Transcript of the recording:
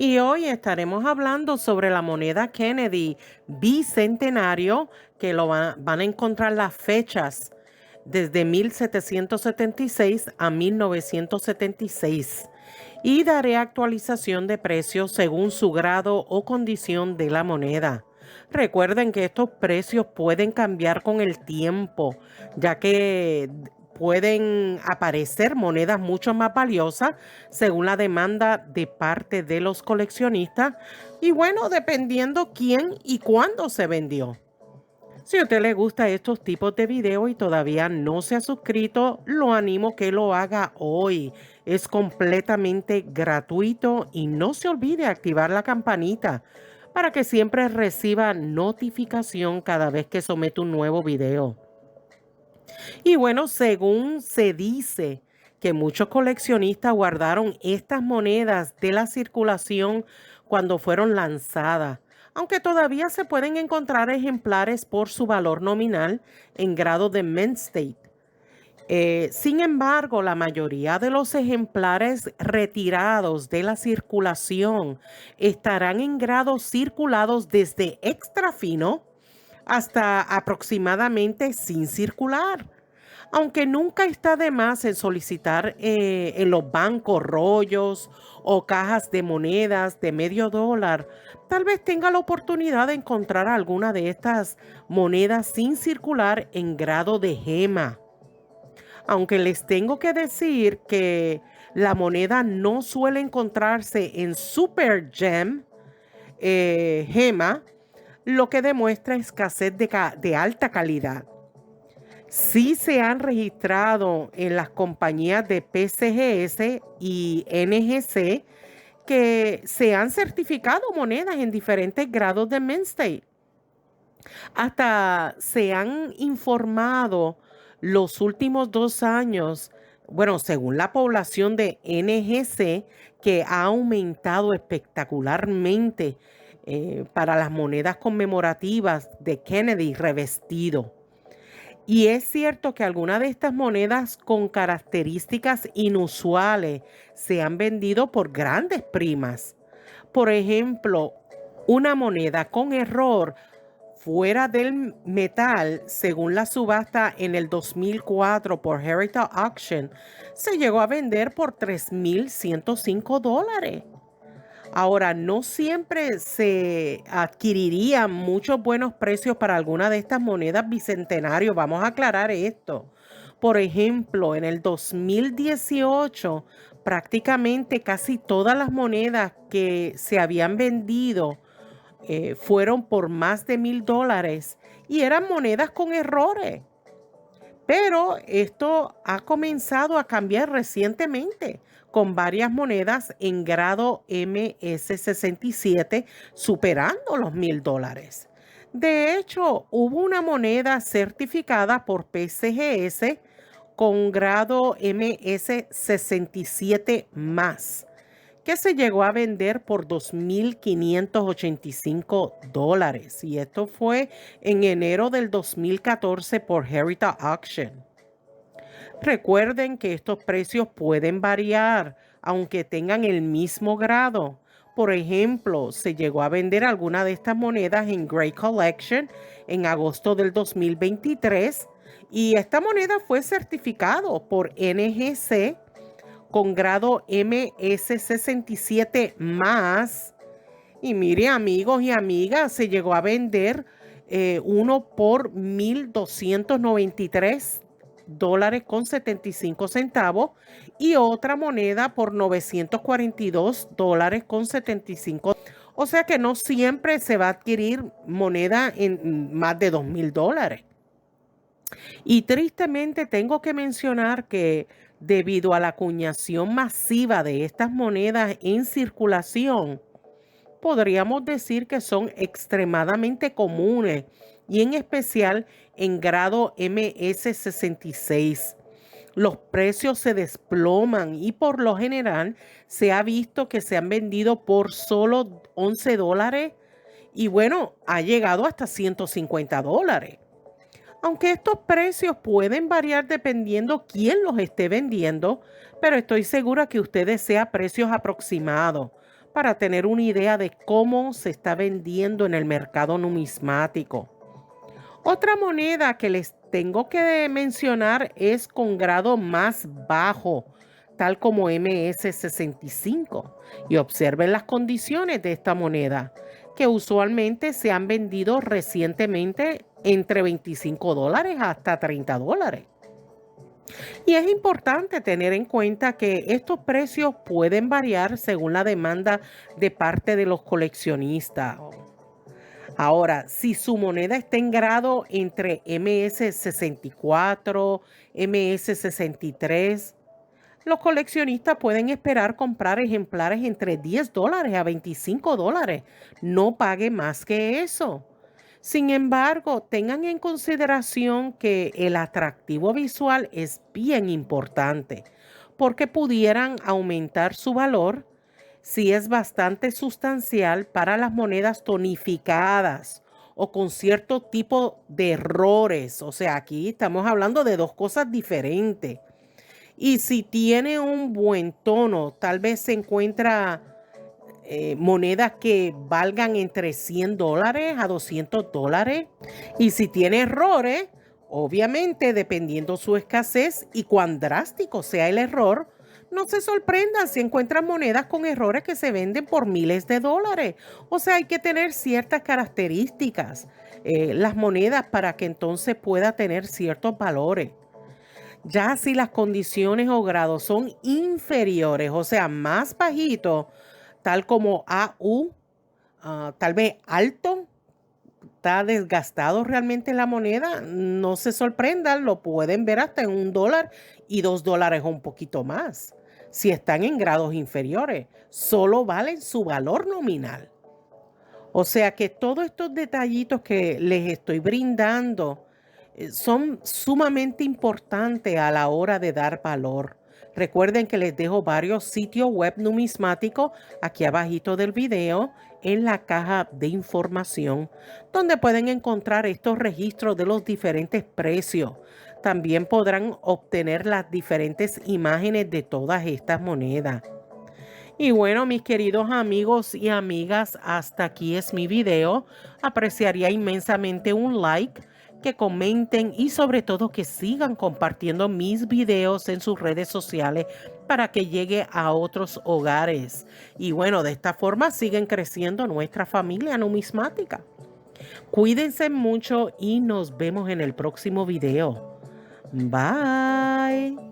Y hoy estaremos hablando sobre la moneda Kennedy bicentenario, que van a encontrar las fechas desde 1776 a 1976. Y daré actualización de precios según su grado o condición de la moneda. Recuerden que estos precios pueden cambiar con el tiempo, ya que pueden aparecer monedas mucho más valiosas según la demanda de parte de los coleccionistas y bueno, dependiendo quién y cuándo se vendió. Si a usted le gusta estos tipos de videos y todavía no se ha suscrito, lo animo que lo haga hoy. Es completamente gratuito y no se olvide activar la campanita para que siempre reciba notificación cada vez que someto un nuevo video. Y bueno, según se dice que muchos coleccionistas guardaron estas monedas de la circulación cuando fueron lanzadas, aunque todavía se pueden encontrar ejemplares por su valor nominal en grado de mint state. Sin embargo, la mayoría de los ejemplares retirados de la circulación estarán en grados circulados desde extra fino hasta aproximadamente sin circular. Aunque nunca está de más en solicitar en los bancos rollos o cajas de monedas de $0.50, tal vez tenga la oportunidad de encontrar alguna de estas monedas sin circular en grado de gema. Aunque les tengo que decir que la moneda no suele encontrarse en Super Gem, gema, lo que demuestra escasez de alta calidad. Sí se han registrado en las compañías de PCGS y NGC que se han certificado monedas en diferentes grados de mint state. Hasta se han informado los últimos 2 años, bueno, según la población de NGC, que ha aumentado espectacularmente para las monedas conmemorativas de Kennedy revestido. Y es cierto que algunas de estas monedas con características inusuales se han vendido por grandes primas. Por ejemplo, una moneda con error fuera del metal, según la subasta en el 2004 por Heritage Auction, se llegó a vender por $3,105. Ahora, no siempre se adquirirían muchos buenos precios para alguna de estas monedas bicentenarios. Vamos a aclarar esto. Por ejemplo, en el 2018, prácticamente casi todas las monedas que se habían vendido fueron por más de $1,000 y eran monedas con errores. Pero esto ha comenzado a cambiar recientemente con varias monedas en grado MS67 superando los $1,000. De hecho, hubo una moneda certificada por PCGS con grado MS67 más, que se llegó a vender por $2,585. Y esto fue en enero del 2014 por Heritage Auction. Recuerden que estos precios pueden variar, aunque tengan el mismo grado. Por ejemplo, se llegó a vender alguna de estas monedas en Great Collection en agosto del 2023 y esta moneda fue certificado por NGC con grado MS67 más. Y mire, amigos y amigas, se llegó a vender uno por $1,293.75 y otra moneda por $942.75. O sea que no siempre se va a adquirir moneda en más de $2,000. Y tristemente tengo que mencionar que debido a la acuñación masiva de estas monedas en circulación, podríamos decir que son extremadamente comunes y en especial en grado MS66. Los precios se desploman y por lo general se ha visto que se han vendido por solo $11 y bueno, ha llegado hasta $150. Aunque estos precios pueden variar dependiendo quién los esté vendiendo, pero estoy segura que usted desea precios aproximados para tener una idea de cómo se está vendiendo en el mercado numismático. Otra moneda que les tengo que mencionar es con grado más bajo, tal como MS-65. Y observen las condiciones de esta moneda, que usualmente se han vendido recientemente entre $25 hasta $30. Y es importante tener en cuenta que estos precios pueden variar según la demanda de parte de los coleccionistas. Ahora, si su moneda está en grado entre MS-64, MS-63, los coleccionistas pueden esperar comprar ejemplares entre $10 a $25. No pague más que eso. Sin embargo, tengan en consideración que el atractivo visual es bien importante porque pudieran aumentar su valor si es bastante sustancial para las monedas tonificadas o con cierto tipo de errores. O sea, aquí estamos hablando de dos cosas diferentes. Y si tiene un buen tono, tal vez se encuentra monedas que valgan entre $100 a $200. Y si tiene errores, obviamente dependiendo su escasez y cuán drástico sea el error, no se sorprendan si encuentran monedas con errores que se venden por miles de dólares. O sea, hay que tener ciertas características, las monedas, para que entonces pueda tener ciertos valores. Ya si las condiciones o grados son inferiores, o sea, más bajitos, tal como AU, tal vez alto, está desgastado realmente la moneda, no se sorprendan, lo pueden ver hasta en $1 y $2 o un poquito más. Si están en grados inferiores, solo valen su valor nominal. O sea que todos estos detallitos que les estoy brindando son sumamente importantes a la hora de dar valor. Recuerden que les dejo varios sitios web numismáticos aquí abajito del video en la caja de información, donde pueden encontrar estos registros de los diferentes precios. También podrán obtener las diferentes imágenes de todas estas monedas. Y bueno, mis queridos amigos y amigas, hasta aquí es mi video. Apreciaría inmensamente un like, que comenten y sobre todo que sigan compartiendo mis videos en sus redes sociales para que llegue a otros hogares. Y bueno, de esta forma siguen creciendo nuestra familia numismática. Cuídense mucho y nos vemos en el próximo video. Bye.